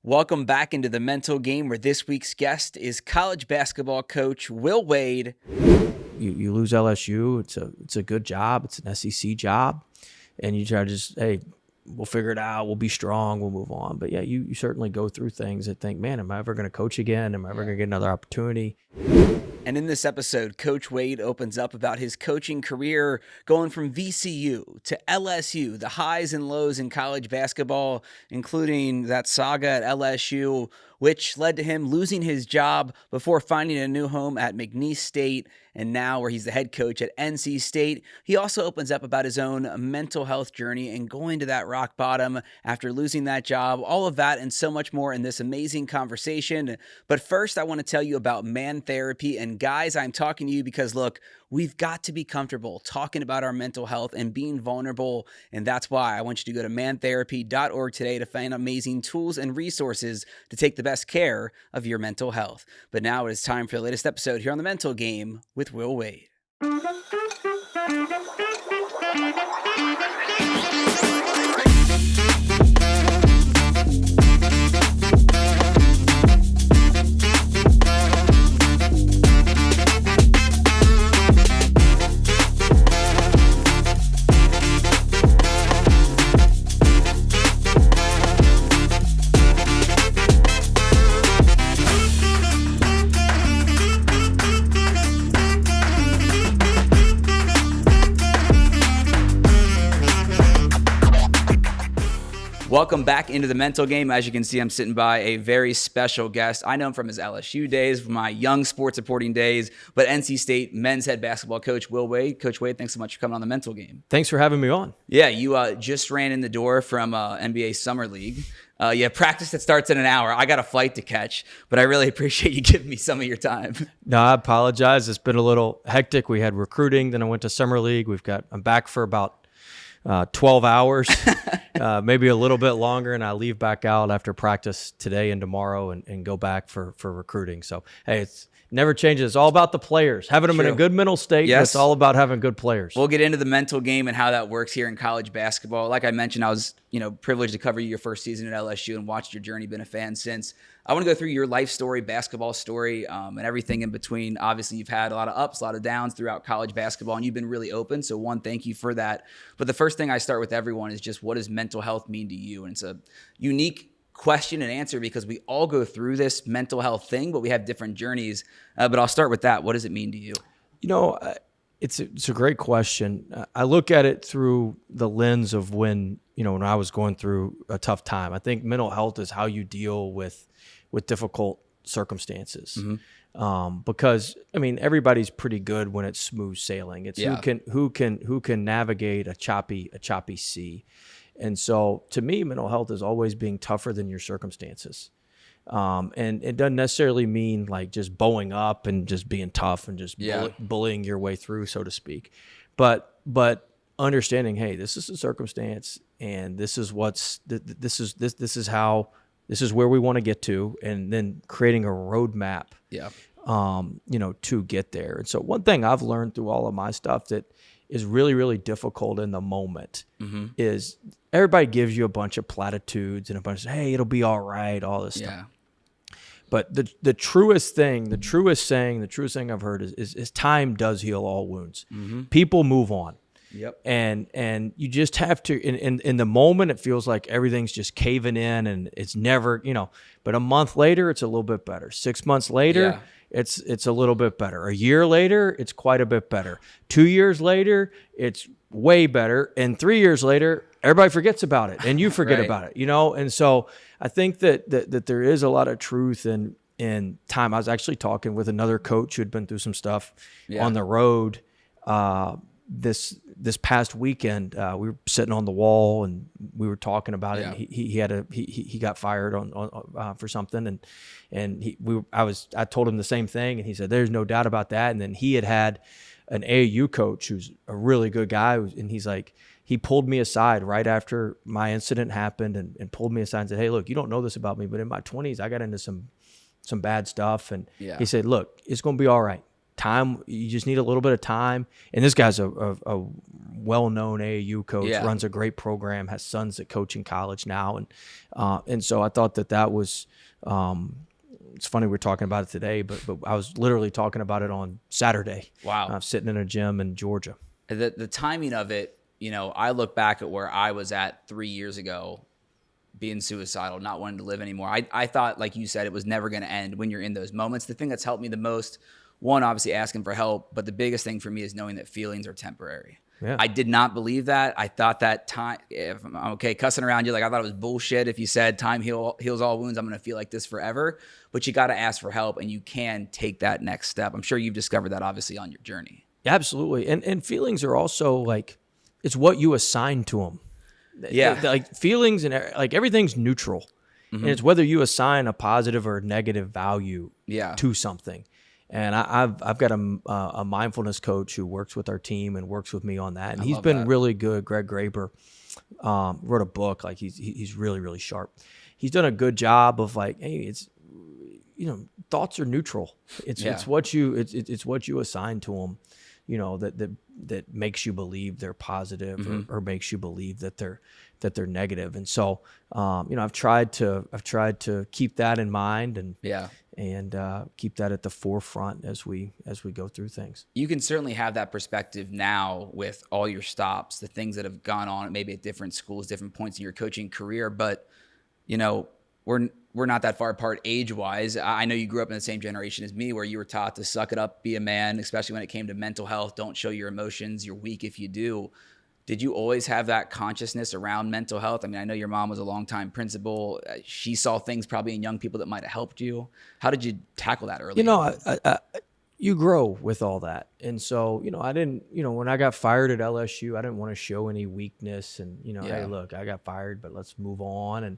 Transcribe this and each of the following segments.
Welcome back into the mental game, where this week's guest is college basketball coach Will Wade. You lose LSU. It's a good job. It's an SEC job, and you try to just, hey, we'll figure it out. We'll be strong. We'll move on. But yeah, you certainly go through things that think, man, am I ever going to coach again? Am I ever going to get another opportunity? And in this episode, Coach Wade opens up about his coaching career, going from VCU to LSU, the highs and lows in college basketball, including that saga at LSU, which led to him losing his job before finding a new home at McNeese State, and now where he's the head coach at NC State. He also opens up about his own mental health journey and going to that rock bottom after losing that job. All of that and so much more in this amazing conversation. But first, I want to tell you about Man Therapy. And guys, I'm talking to you because, look, we've got to be comfortable talking about our mental health and being vulnerable. And that's why I want you to go to mantherapy.org today to find amazing tools and resources to take the best care of your mental health. But now it is time for the latest episode here on The Mental Game with Will Wade. Welcome back into the mental game. As you can see, I'm sitting by a very special guest. I know him from his LSU days, from my young sports reporting days, but NC State men's head basketball coach, Will Wade. Coach Wade, thanks so much for coming on the mental game. Thanks for having me on. Yeah, you just ran in the door from NBA Summer League. You have practice that starts in an hour. I got a flight to catch, but I really appreciate you giving me some of your time. No, I apologize. It's been a little hectic. We had recruiting, then I went to Summer League. I'm back for about 12 hours, maybe a little bit longer, and I leave back out after practice today and tomorrow and go back for recruiting. So, hey, it's never changes. It's all about the players, having them in a good mental state. Yes. It's all about having good players. We'll get into the mental game and how that works here in college basketball. Like I mentioned, I was privileged to cover your first season at LSU and watched your journey, been a fan since. I want to go through your life story, basketball story, and everything in between. Obviously, you've had a lot of ups, a lot of downs throughout college basketball, and you've been really open. So one, thank you for that. But the first thing I start with everyone is just, what does mental health mean to you? And it's a unique question and answer because we all go through this mental health thing, but we have different journeys. But I'll start with that. What does it mean to you? It's a great question. I look at it through the lens of when I was going through a tough time. I think mental health is how you deal with difficult circumstances. Mm-hmm. Because everybody's pretty good when it's smooth sailing. It's who can navigate a choppy sea. And so to me, mental health is always being tougher than your circumstances. And it doesn't necessarily mean like just bowing up and just being tough and just bullying your way through, so to speak. But understanding, hey, this is a circumstance, and this is where we want to get to, and then creating a roadmap, to get there. And so one thing I've learned through all of my stuff that is really, really difficult in the moment is everybody gives you a bunch of platitudes and a bunch of, hey, it'll be all right, all this stuff. But the truest saying I've heard is time does heal all wounds. Mm-hmm. People move on. Yep. And you just have to, in the moment, it feels like everything's just caving in and it's never, but a month later, it's a little bit better. 6 months later, it's a little bit better. A year later, it's quite a bit better. 2 years later, it's way better. And 3 years later, everybody forgets about it and you forget about it, And so I think that there is a lot of truth in time. I was actually talking with another coach who had been through some stuff on the road, this past weekend. We were sitting on the wall and we were talking about it. And he got fired on for something, and I told him the same thing, and he said there's no doubt about that. And then he had an AAU coach who's a really good guy, and he's like, he pulled me aside right after my incident happened and pulled me aside and said, hey, look, you don't know this about me, but in my 20s I got into some bad stuff, and he said, look, it's going to be all right. time. You just need a little bit of time. And this guy's a well-known AAU coach, runs a great program, has sons that coach in college now, and so I thought that was. It's funny we're talking about it today, but I was literally talking about it on Saturday. Wow, sitting in a gym in Georgia. The timing of it, I look back at where I was at 3 years ago, being suicidal, not wanting to live anymore. I thought, like you said, it was never going to end when you're in those moments. The thing that's helped me the most, one, obviously asking for help, but the biggest thing for me is knowing that feelings are temporary. Yeah. I did not believe that. I thought that time, if I'm okay cussing around you, like I thought it was bullshit if you said time heals all wounds, I'm going to feel like this forever. But you got to ask for help, and you can take that next step. I'm sure you've discovered that obviously on your journey. Absolutely. And feelings are also like, it's what you assign to them. Yeah. Like feelings and like everything's neutral. Mm-hmm. And it's whether you assign a positive or negative value to something. And I've got a mindfulness coach who works with our team and works with me on that. And he's been really good. Greg Graber wrote a book. Like he's really, really sharp. He's done a good job of like, hey, it's, thoughts are neutral. It's what you assign to them, that makes you believe they're positive mm-hmm. or makes you believe that they're negative. And so, I've tried to keep that in mind and keep that at the forefront as we go through things. You can certainly have that perspective now with all your stops, the things that have gone on maybe at different schools, different points in your coaching career. But, we're not that far apart age-wise. I know you grew up in the same generation as me where you were taught to suck it up, be a man, especially when it came to mental health. Don't show your emotions. You're weak if you do. Did you always have that consciousness around mental health? I mean, I know your mom was a longtime principal. She saw things probably in young people that might have helped you. How did you tackle that early? You grow with all that. And so, I didn't, when I got fired at LSU, I didn't want to show any weakness and, hey, look, I got fired, but let's move on. And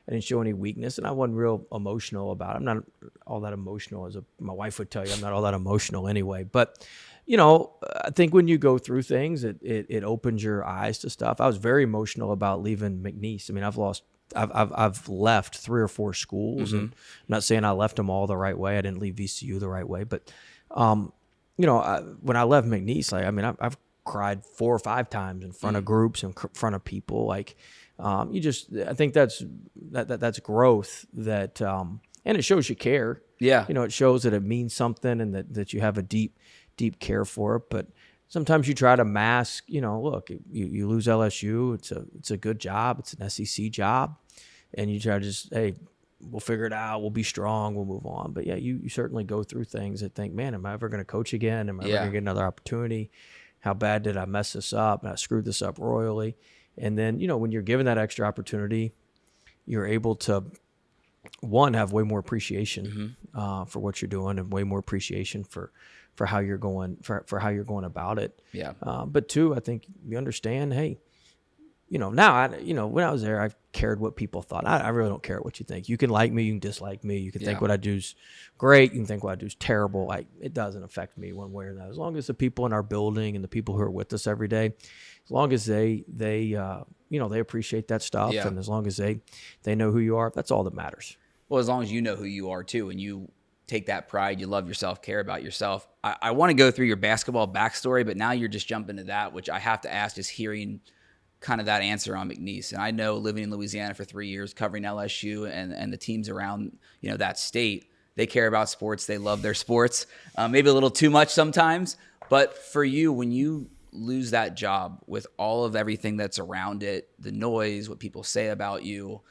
I didn't show any weakness, and I wasn't real emotional about it. I'm not all that emotional, my wife would tell you. I'm not all that emotional anyway. But, I think when you go through things, it opens your eyes to stuff. I was very emotional about leaving McNeese. I mean, I've left 3 or 4 schools, mm-hmm. and I'm not saying I left them all the right way. I didn't leave VCU the right way, but when I left McNeese, I've cried 4 or 5 times in front of groups, in front of people, like. I think that's growth that, and it shows you care. Yeah. It shows that it means something and that you have a deep care for it. But sometimes you try to mask, look, you lose LSU. It's a good job. It's an SEC job. And you try to just, hey, we'll figure it out. We'll be strong. We'll move on. But yeah, you certainly go through things that think, man, am I ever going to coach again? Am I ever going to get another opportunity? How bad did I mess this up? And I screwed this up royally. And then, when you're given that extra opportunity, you're able to, one, have way more appreciation mm-hmm. For what you're doing and way more appreciation for how you're going for how you're going about it. Yeah. But 2, I think you understand, hey, now when I was there, I cared what people thought. I really don't care what you think. You can like me, you can dislike me, you can think what I do is great, you can think what I do is terrible. Like, it doesn't affect me one way or another. As long as the people in our building and the people who are with us every day, as long as they appreciate that stuff, and as long as they know who you are, that's all that matters. Well, as long as you know who you are too, and you take that pride, you love yourself, care about yourself. I want to go through your basketball backstory, but now you're just jumping to that, which I have to ask, just hearing kind of that answer on McNeese. And I know living in Louisiana for 3 years, covering LSU and the teams around, that state, they care about sports. They love their sports, maybe a little too much sometimes. But for you, when you lose that job with all of everything that's around it, the noise, what people say about you,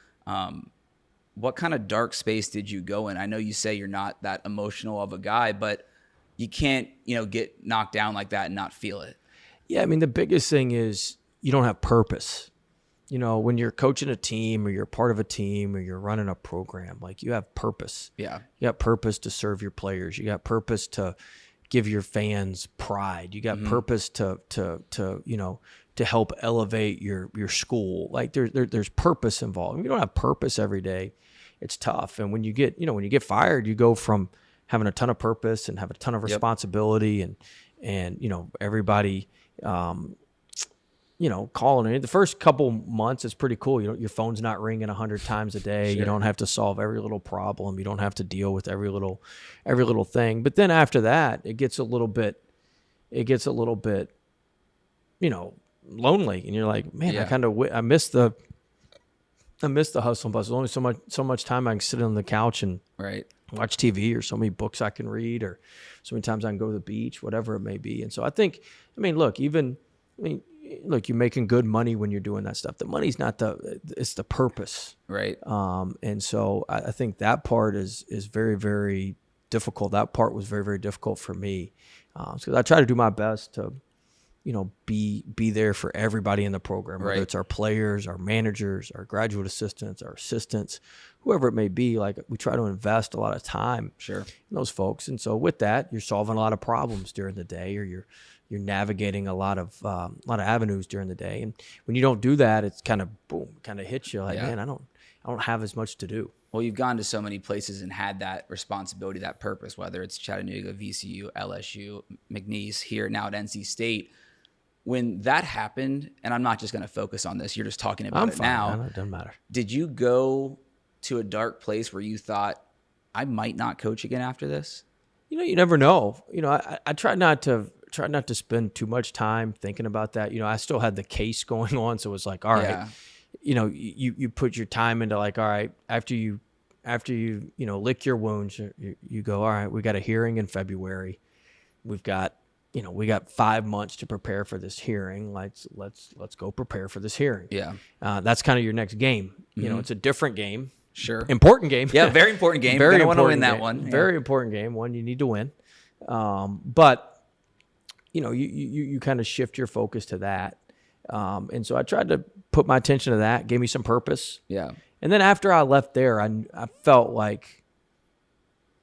what kind of dark space did you go in? I know you say you're not that emotional of a guy, but you can't, get knocked down like that and not feel it. Yeah, I mean, the biggest thing is you don't have purpose. When you're coaching a team or you're part of a team or you're running a program, like, you have purpose. Yeah. You got purpose to serve your players. You got purpose to give your fans pride. You got mm-hmm. purpose to help elevate your school. Like, there's purpose involved. If you don't have purpose every day, it's tough. And when you get fired, you go from having a ton of purpose and have a ton of responsibility and everybody calling it. The first couple months, it's pretty cool. Your phone's not ringing 100 times a day. Sure. You don't have to solve every little problem. You don't have to deal with every little thing. But then after that, it gets a little bit, lonely. And you're like, man, I miss the hustle and bustle. There's only so much time I can sit on the couch and watch TV, or so many books I can read, or so many times I can go to the beach, whatever it may be. And so I think, look, you're making good money when you're doing that stuff. The money's not it's the purpose. Right. And so I think that part is very, very difficult. That part was very, very difficult for me. Because I try to do my best to, be there for everybody in the program, whether it's our players, our managers, our graduate assistants, our assistants, whoever it may be. Like, we try to invest a lot of time in those folks. And so with that, you're solving a lot of problems during the day, or you're navigating a lot of avenues during the day. And when you don't do that, it's kind of hits you like, man, I don't have as much to do. Well, you've gone to so many places and had that responsibility, that purpose, whether it's Chattanooga, VCU, LSU, McNeese, here now at NC State. When that happened, and I'm not just going to focus on this, you're just talking about it now. It doesn't matter. Did you go to a dark place where you thought, I might not coach again after this? You never know. I try not to spend too much time thinking about that. I still had the case going on, so it was like, all right, you put your time into, like, all right, after you lick your wounds, you go, all right, we got a hearing in February. We got 5 months to prepare for this hearing. Let's go prepare for this hearing. Yeah. That's kind of your next game. It's a different game. Sure. Important game. Yeah, very important game. You're going to want to win that one. Yeah. Very important game. One you need to win. But you kind of shift your focus to that. And so I tried to put my attention to that, gave me some purpose. Yeah. And then after I left there, I felt like,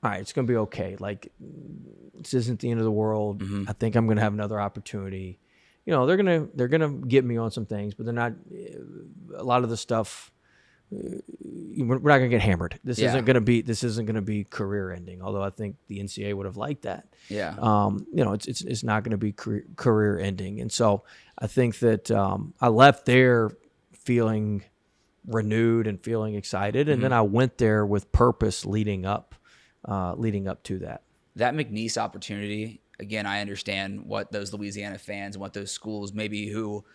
all right, it's going to be okay. Like, this isn't the end of the world. Mm-hmm. I think I'm going to have another opportunity. They're going to get me on some things, but they're not, a lot of the stuff, we're not going to get hammered. This isn't going to be career ending. Although I think the NCAA would have liked that. Yeah. It's not going to be career ending. And so I think that I left there feeling renewed and feeling excited. And then I went there with purpose leading up to that. That McNeese opportunity, again, I understand what those Louisiana fans and what those schools maybe who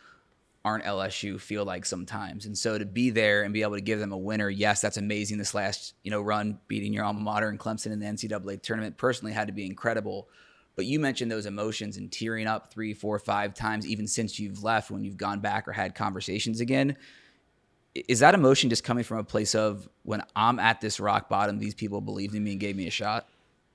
aren't LSU feel like sometimes. And so to be there and be able to give them a winner, yes, that's amazing. This last, run, beating your alma mater and Clemson in the NCAA tournament personally had to be incredible. But you mentioned those emotions and tearing up 3, 4, 5 times, even since you've left, when you've gone back or had conversations again. Is that emotion just coming from a place of, when I'm at this rock bottom, these people believed in me and gave me a shot?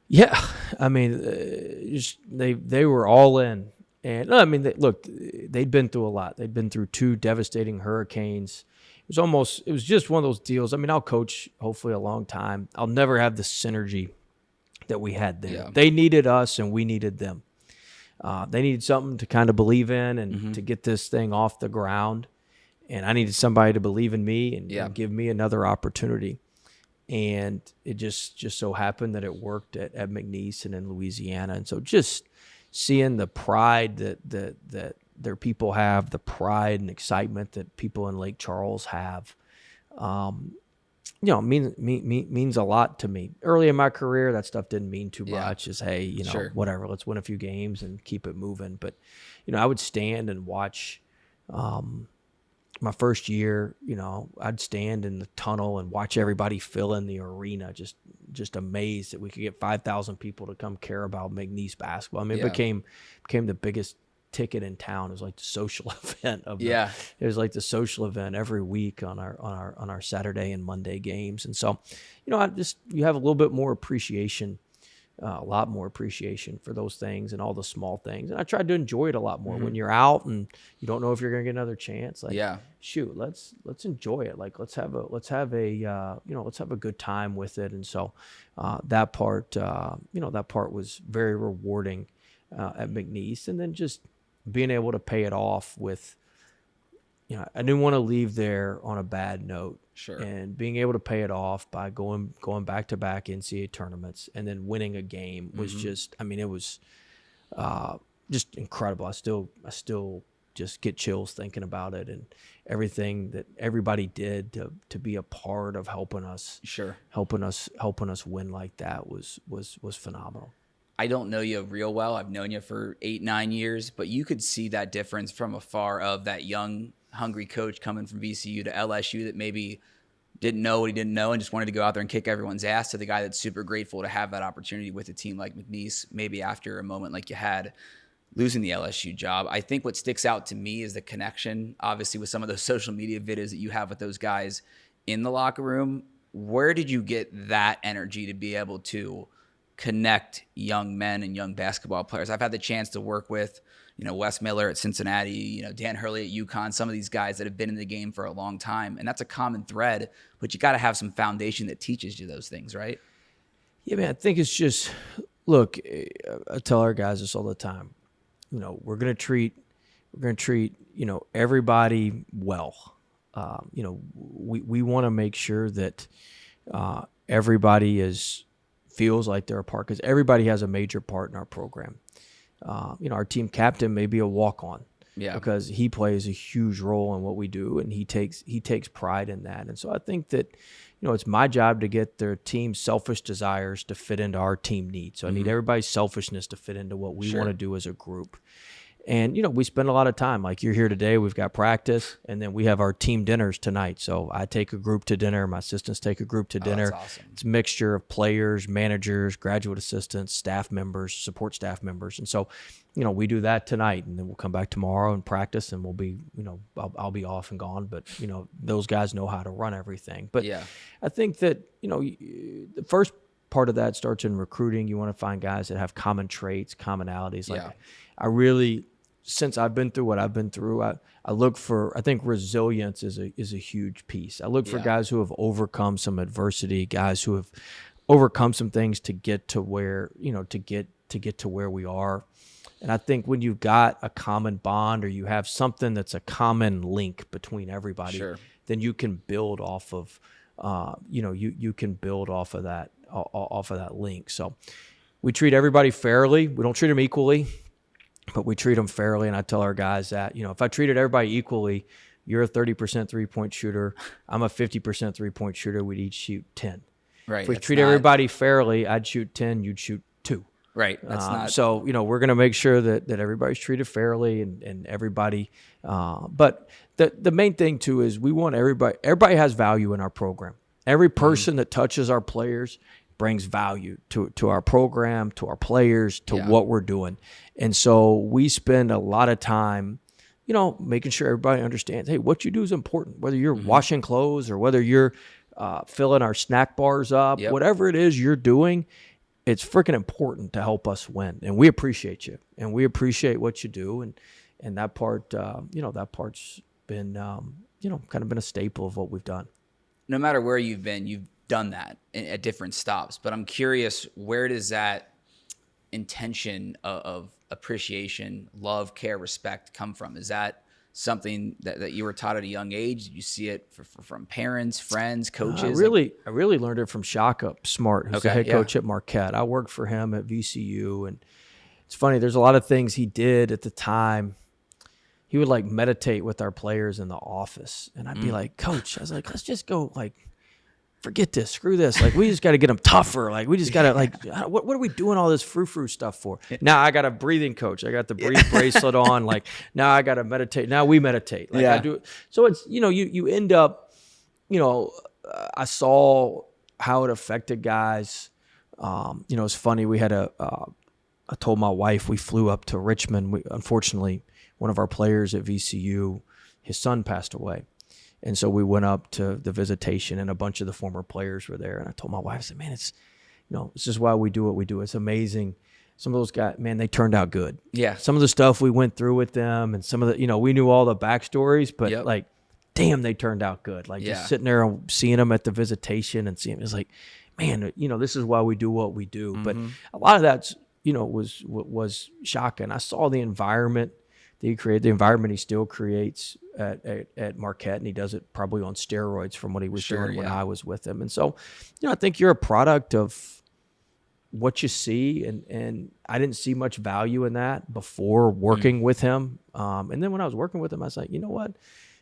Yeah. They were all in. And look, they'd been through a lot. They'd been through 2 devastating hurricanes. It was just one of those deals. I'll coach hopefully a long time. I'll never have the synergy that we had there. Yeah. They needed us and we needed them. They needed something to kind of believe in and to get this thing off the ground. And I needed somebody to believe in me and give me another opportunity. And it just so happened that it worked at McNeese and in Louisiana. And so just seeing the pride that their people have, the pride and excitement that people in Lake Charles have, means a lot to me. Early in my career, that stuff didn't mean too much. Just, hey, whatever, let's win a few games and keep it moving. But, I would stand and watch my first year, I'd stand in the tunnel and watch everybody fill in the arena, just amazed that we could get 5,000 people to come care about McNeese basketball. It became the biggest ticket in town. It was like the social event it was like the social event every week on our Saturday and Monday games. And so, you have a little bit more appreciation, a lot more appreciation for those things and all the small things. And I tried to enjoy it a lot more when you're out and you don't know if you're going to get another chance. Like, shoot, let's enjoy it. Like, let's have a good time with it. And so, that part was very rewarding, at McNeese. And then just being able to pay it off with, I didn't want to leave there on a bad note. Sure. And being able to pay it off by going back-to-back NCAA tournaments and then winning a game was just, it was just incredible. I still just get chills thinking about it, and everything that everybody did to be a part of helping us win like that was phenomenal. I don't know you real well. I've known you for 8-9 years, but you could see that difference from afar of that young, hungry coach coming from VCU to LSU that maybe didn't know what he didn't know and just wanted to go out there and kick everyone's ass, to the guy that's super grateful to have that opportunity with a team like McNeese, maybe after a moment like you had losing the LSU job. I think what sticks out to me is the connection, obviously, with some of those social media videos that you have with those guys in the locker room. Where did you get that energy to be able to connect young men and young basketball players? I've had the chance to work with, Wes Miller at Cincinnati, Dan Hurley at UConn, some of these guys that have been in the game for a long time. And that's a common thread, but you got to have some foundation that teaches you those things, right? Yeah, man, I think it's just, look, I tell our guys this all the time. We're going to treat, everybody well. We want to make sure that everybody feels like they're a part, because everybody has a major part in our program. Our team captain may be a walk-on, because he plays a huge role in what we do, and he takes pride in that. And so I think that, it's my job to get their team's selfish desires to fit into our team needs. So I need everybody's selfishness to fit into what we want to do as a group. And, we spend a lot of time, like you're here today, we've got practice, and then we have our team dinners tonight. So I take a group to dinner, my assistants take a group to dinner. That's awesome. It's a mixture of players, managers, graduate assistants, staff members, support staff members. And so, we do that tonight, and then we'll come back tomorrow and practice, and we'll be, I'll be off and gone, but, those guys know how to run everything. But I think that, the first part of that starts in recruiting. You want to find guys that have common traits, commonalities. I really, since I've been through what I've been through, I look for, I think resilience is a huge piece. I look for guys who have overcome some adversity, guys who have overcome some things to get to where, to get to where we are. And I think when you've got a common bond, or you have something that's a common link between everybody, then you can build off of, you can build off of that link. So we treat everybody fairly. We don't treat them equally, but we treat them fairly. And I tell our guys that, if I treated everybody equally, you're a 30% three-point shooter, I'm a 50% three-point shooter, we'd each shoot 10. Right. If we treat everybody fairly, I'd shoot 10, you'd shoot 2. Right. That's not. So, we're going to make sure that everybody's treated fairly, and everybody. But the main thing, too, is we want everybody has value in our program. Every person that touches our players brings value to our program, to our players, to what we're doing. And so we spend a lot of time, making sure everybody understands, hey, what you do is important, whether you're washing clothes or whether you're filling our snack bars up, whatever it is you're doing, it's freaking important to help us win. And we appreciate you, and we appreciate what you do. And that part, that part's been, kind of been a staple of what we've done. No matter where you've been, you've done that at different stops. But I'm curious, where does that intention of appreciation, love, care, respect come from? Is that something that you were taught at a young age? Did you see it from parents, friends, coaches? I really learned it from Saga Smart, who's the head coach at Marquette. I worked for him at VCU, and it's funny. There's a lot of things he did at the time. He would meditate with our players in the office, and I'd be like, Coach, I was like, let's just go forget this, screw this. We just got to get them tougher. We just got to what are we doing all this frou-frou stuff for? Now I got a breathing coach. I got the breathe bracelet on. Now I got to meditate. Now we meditate. I do it. So it's, you end up, I saw how it affected guys. It's funny. We had I told my wife, we flew up to Richmond. Unfortunately, one of our players at VCU, his son passed away. And so we went up to the visitation, and a bunch of the former players were there. And I told my wife, I said, man, it's, this is why we do what we do. It's amazing. Some of those guys, man, they turned out good. Yeah. Some of the stuff we went through with them, and some of the, we knew all the backstories, but damn, they turned out good. Just sitting there and seeing them at the visitation and seeing, it's man, this is why we do what we do. But a lot of that's, was shocking. I saw the environment that he created, the environment he still creates at Marquette, and he does it probably on steroids from what he was doing when I was with him. And so, I think you're a product of what you see, and I didn't see much value in that before working with him. And then when I was working with him, I was like, you know what?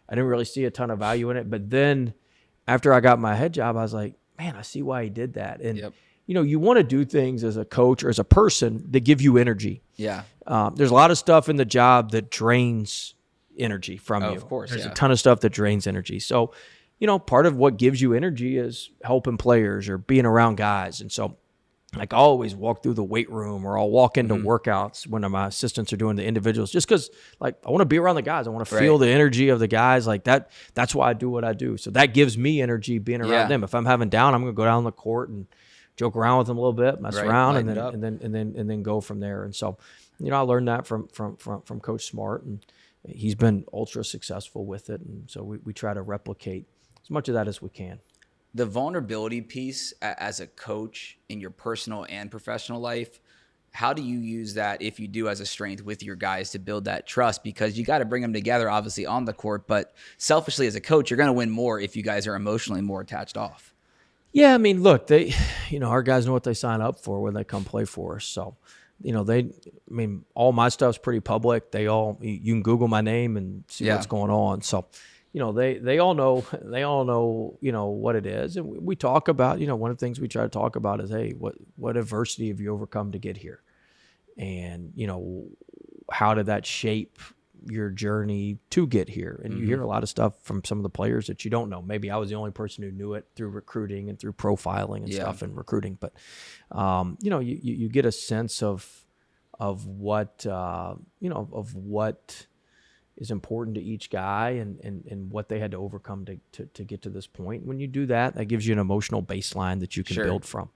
I didn't really see a ton of value in it. But then after I got my head job, I was like, man, I see why he did that. And you want to do things as a coach or as a person that give you energy. Yeah. There's a lot of stuff in the job that drains energy from you. Of course. There's a ton of stuff that drains energy. So, part of what gives you energy is helping players or being around guys. And so, like, I always walk through the weight room, or I'll walk into workouts when my assistants are doing the individuals, just because, like, I want to be around the guys. I want to feel the energy of the guys. Like that. That's why I do what I do. So that gives me energy being around them. If I'm having down, I'm going to go down the court and joke around with them a little bit, mess around, and then go from there. And so, I learned that from Coach Smart, and he's been ultra successful with it. And so we try to replicate as much of that as we can. The vulnerability piece as a coach in your personal and professional life, how do you use that, if you do, as a strength with your guys to build that trust? Because you got to bring them together, obviously, on the court, but selfishly as a coach, you're going to win more if you guys are emotionally more attached off. Yeah, I mean, look, our guys know what they sign up for when they come play for us. So, all my stuff's pretty public. You can Google my name and see what's going on. So, they all know, what it is. And we talk about, one of the things we try to talk about is, hey, what adversity have you overcome to get here? And, how did that shape your journey to get here? And you hear a lot of stuff from some of the players that you don't know. Maybe I was the only person who knew it through recruiting and through profiling and stuff in recruiting. But, you get a sense of what, of what is important to each guy and what they had to overcome to get to this point. When you do that, that gives you an emotional baseline that you can build from.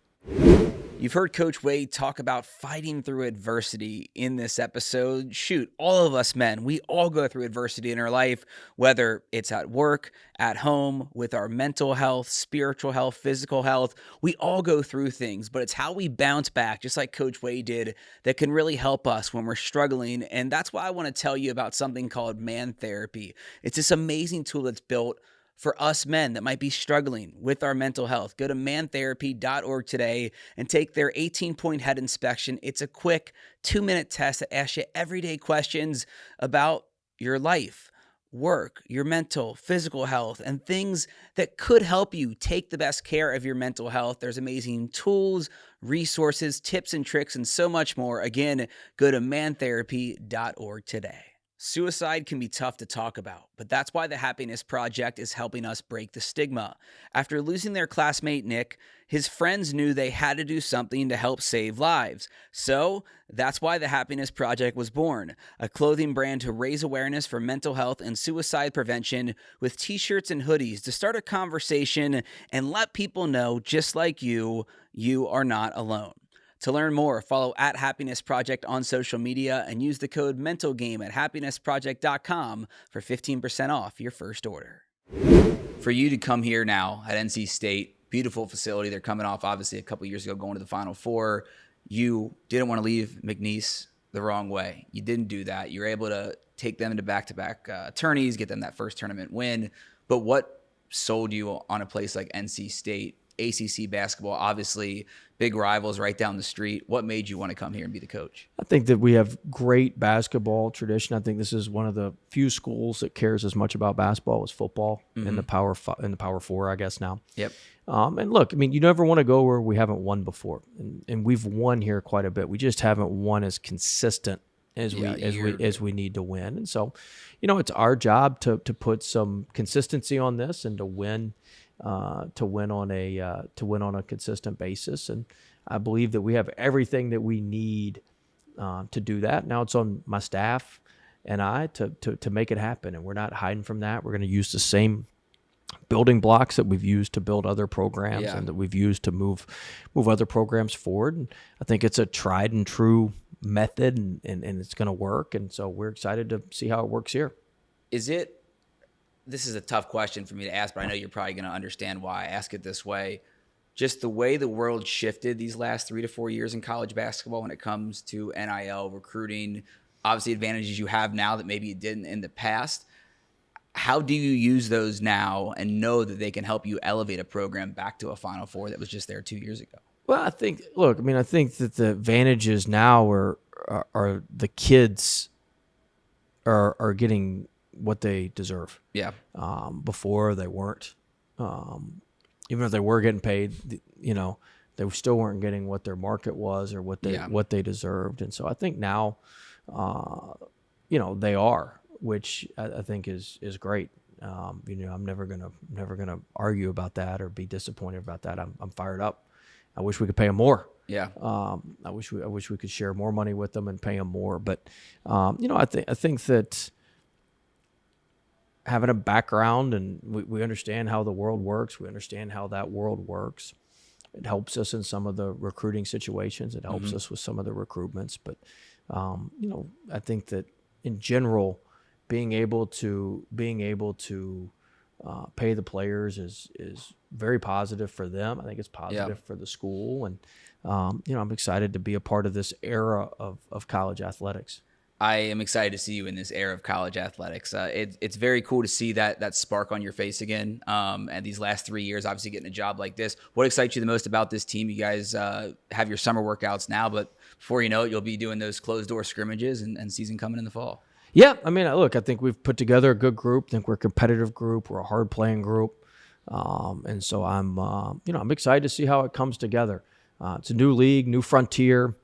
You've heard Coach Wade talk about fighting through adversity in this episode. Shoot, all of us men, we all go through adversity in our life, whether it's at work, at home, with our mental health, spiritual health, physical health. We all go through things, but it's how we bounce back, just like Coach Wade did, that can really help us when we're struggling. And that's why I want to tell you about something called Man Therapy. It's this amazing tool that's built for us men that might be struggling with our mental health. Go to mantherapy.org today and take their 18-point head inspection. It's a quick 2-minute test that asks you everyday questions about your life, work, your mental, physical health, and things that could help you take the best care of your mental health. There's amazing tools, resources, tips and tricks, and so much more. Again, go to mantherapy.org today. Suicide can be tough to talk about, but that's why the Happiness Project is helping us break the stigma. After losing their classmate Nick, his friends knew they had to do something to help save lives. So that's why the Happiness Project was born, a clothing brand to raise awareness for mental health and suicide prevention with t-shirts and hoodies to start a conversation and let people know, just like you are not alone. To learn more, follow @Happiness Project on social media and use the code MENTALGAME at happinessproject.com for 15% off your first order. For you to come here now at NC State, beautiful facility. They're coming off, obviously, a couple years ago going to the Final Four. You didn't want to leave McNeese the wrong way. You didn't do that. You were able to take them into back-to-back tourneys, get them that first tournament win. But what sold you on a place like NC State? ACC basketball, obviously big rivals right down the street. What made you want to come here and be the coach? I think that we have great basketball tradition. I think this is one of the few schools that cares as much about basketball as football in the Power Four, I guess now. Yep. And look, I mean, you never want to go where we haven't won before, and we've won here quite a bit. We just haven't won as consistent as we need to win. And so, it's our job to put some consistency on this and to win on a consistent basis. And I believe that we have everything that we need to do that. Now it's on my staff and I to make it happen. And we're not hiding from that. We're going to use the same building blocks that we've used to build other programs and that we've used to move other programs forward. And I think it's a tried and true method and it's going to work. And so we're excited to see how it works here. This is a tough question for me to ask, but I know you're probably going to understand why I ask it this way. Just the way the world shifted these last 3 to 4 years in college basketball when it comes to NIL, recruiting, obviously advantages you have now that maybe you didn't in the past. How do you use those now and know that they can help you elevate a program back to a Final Four that was just there 2 years ago? Well, I think that the advantages now are the kids are getting what they deserve. Yeah. Before they weren't. Even if they were getting paid, they still weren't getting what their market was or what they deserved. And so I think now, they are, which I think is great. I'm never gonna argue about that or be disappointed about that. I'm fired up. I wish we could pay them more. Yeah. I wish we could share more money with them and pay them more. But I think that having a background and we understand how the world works. We understand how that world works. It helps us in some of the recruiting situations. It helps us with some of the recruitments. But I think that in general, being able to pay the players is very positive for them. I think it's positive for the school, and I'm excited to be a part of this era of college athletics. I am excited to see you in this era of college athletics. It's very cool to see that spark on your face again. And these last 3 years, obviously getting a job like this. What excites you the most about this team? You guys have your summer workouts now, but before you know it, you'll be doing those closed door scrimmages and season coming in the fall. Yeah, I think we've put together a good group. I think we're a competitive group. We're a hard playing group, and so I'm excited to see how it comes together. It's a new league, new frontier,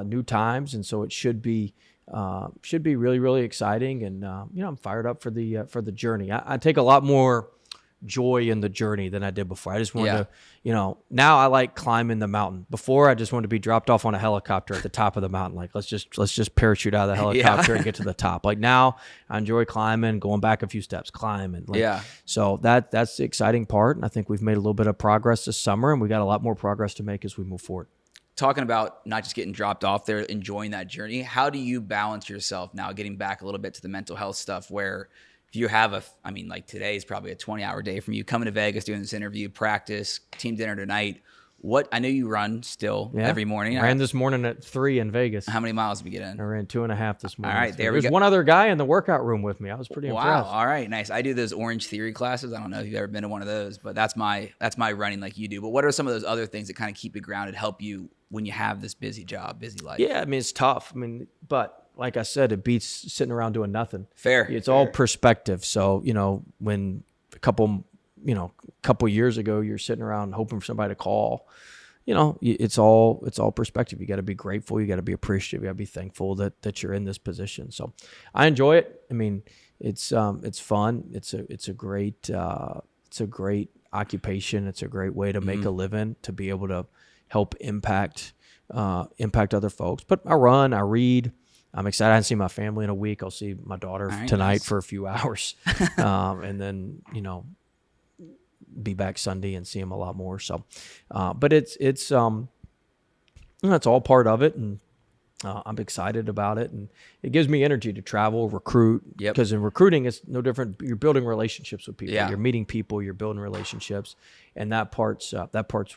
new times, and so it should be really, really exciting. And I'm fired up for the journey. I take a lot more joy in the journey than I did before. I just wanted to, now I like climbing the mountain. Before I just wanted to be dropped off on a helicopter at the top of the mountain. Like let's just parachute out of the helicopter and get to the top. Like now I enjoy climbing, going back a few steps, climbing. So that's the exciting part. And I think we've made a little bit of progress this summer, and we got a lot more progress to make as we move forward. Talking about not just getting dropped off there, enjoying that journey, how do you balance yourself now, getting back a little bit to the mental health stuff, where if you have like today is probably a 20-hour day from you coming to Vegas, doing this interview, practice, team dinner tonight. I know you run still every morning. I ran this morning at 3 in Vegas. How many miles did we get in? I ran 2.5 this morning. All right, There's one other guy in the workout room with me. I was pretty impressed. Wow. All right, nice. I do those Orange Theory classes. I don't know if you've ever been to one of those, but that's my running like you do. But what are some of those other things that kind of keep you grounded, help you when you have this busy job, busy life? Yeah, it's tough. But like I said, it beats sitting around doing nothing. Fair. It's all perspective. So, when a couple years ago, you're sitting around hoping for somebody to call, it's all perspective. You got to be grateful. You got to be appreciative. You got to be thankful that you're in this position. So I enjoy it. It's fun. It's a great occupation. It's a great way to make a living, to be able to help impact other folks. But I run, I read. I'm excited. I haven't seen my family in a week. I'll see my daughter tonight for a few hours, and then be back Sunday and see him a lot more. So, but it's all part of it, and I'm excited about it, and it gives me energy to travel, recruit. Because in recruiting, it's no different. You're building relationships with people. You're meeting people. You're building relationships, and that part's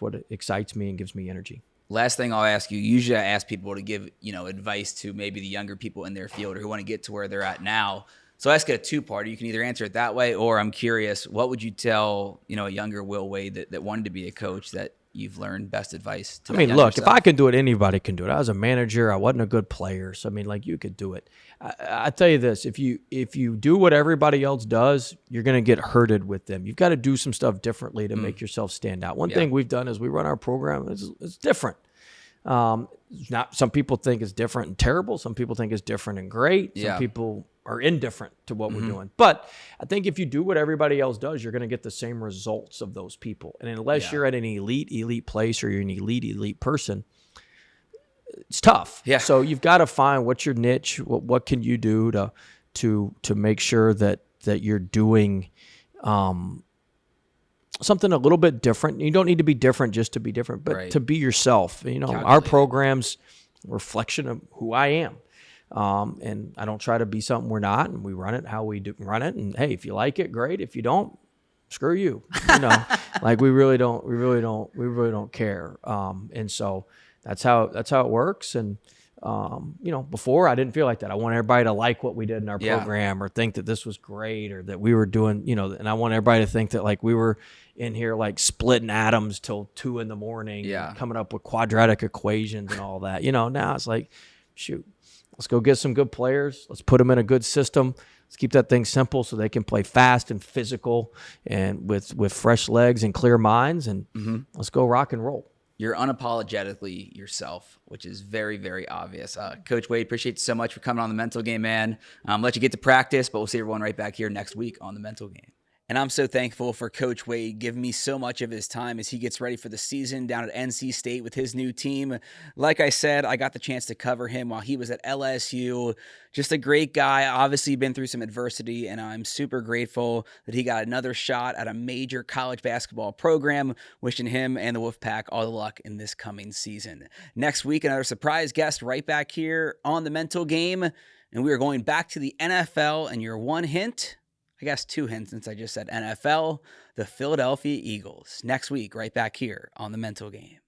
what excites me and gives me energy. Last thing I'll ask you, usually I ask people to give, advice to maybe the younger people in their field or who want to get to where they're at now. So I ask it a two-parter. You can either answer it that way, or I'm curious, what would you tell, a younger Will Wade that wanted to be a coach that you've learned best advice to? Look, if I can do it, anybody can do it. I was a manager. I wasn't a good player. So, you could do it. I tell you this, if you do what everybody else does, you're going to get herded with them. You've got to do some stuff differently to make yourself stand out. One thing we've done is we run our program. It's different. Some people think it's different and terrible. Some people think it's different and great. Some people are indifferent to what we're doing. But I think if you do what everybody else does, you're going to get the same results of those people. And unless you're at an elite place, or you're an elite person, it's tough. Yeah. So you've got to find what's your niche. What can you do to make sure that you're doing something a little bit different. You don't need to be different just to be different, but to be yourself. Our program's a reflection of who I am. And I don't try to be something we're not, and we run it how we do run it. And hey, if you like it, great. If you don't, screw you. We really don't care. And so that's how it works. And before I didn't feel like that. I want everybody to like what we did in our program, or think that this was great, or that we were doing, and I want everybody to think that we were in here like splitting atoms till 2 a.m, Yeah. coming up with quadratic equations and all that. Now it's like, shoot, let's go get some good players. Let's put them in a good system. Let's keep that thing simple so they can play fast and physical and with fresh legs and clear minds. And let's go rock and roll. You're unapologetically yourself, which is very, very obvious. Coach Wade, appreciate you so much for coming on the Mental Game, man. Let you get to practice, but we'll see everyone right back here next week on the Mental Game. And I'm so thankful for Coach Wade giving me so much of his time as he gets ready for the season down at NC State with his new team. Like I said, I got the chance to cover him while he was at LSU. Just a great guy, obviously been through some adversity, and I'm super grateful that he got another shot at a major college basketball program. Wishing him and the Wolfpack all the luck in this coming season. Next week, another surprise guest right back here on the Mental Game, and we are going back to the NFL, and your one hint, I guess 2 hints since I just said NFL, the Philadelphia Eagles. Next week, right back here on the Mental Game.